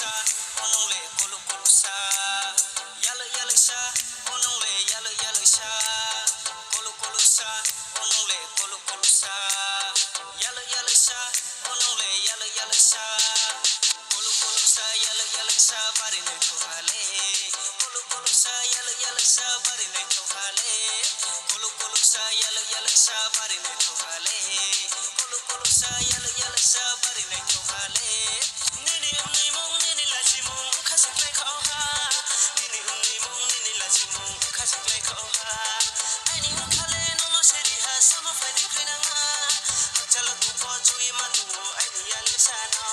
sa, onole kolo sa, yellow sa, onole yellow sa, kolo sa, onole kolo sa, yellow sa, onole yellow sa, kolo sa, yellow sa, bari ne thokale, kolo sa, yellow sa, bari ne thokale, kolo sa, yellow sa, bari ne thokale, kolo sa, yellow sa, bari ne thokale. Nini umni mong nini lachi mong kasik lai kau ha. Nini umni mong nini lachi mong kasik lai kau ha. Aini unkale nono seri ha sama fadi kena ha. Akchala tu po chui matu aini yali sana.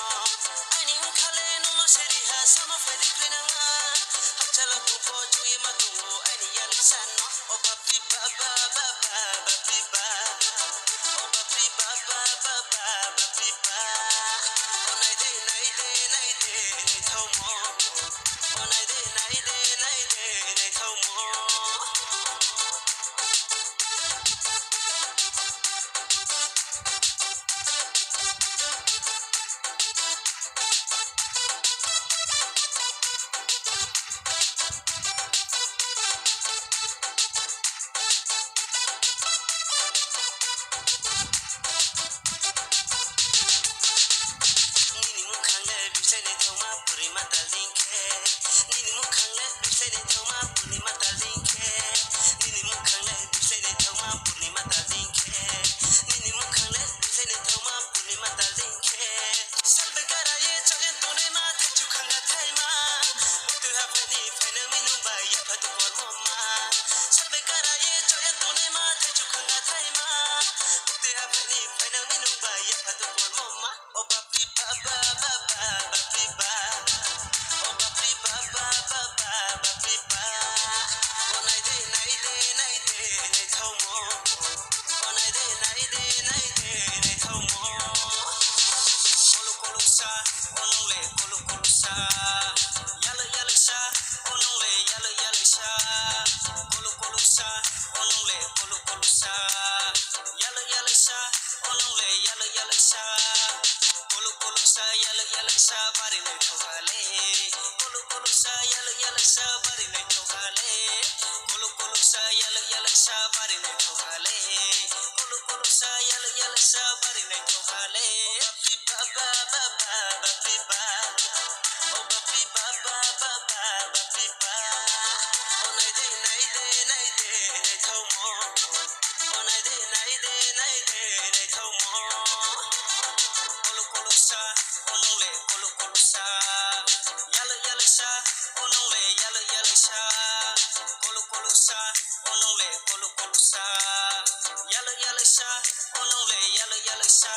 Aini unkale nono seri ha sama fadi kena ha. Akchala tu po chui matu aini yali sana. O papi ba ba ba ba papi ba. O papi ba ba ba ba papi ba. Yellow sa, onole yellow sa.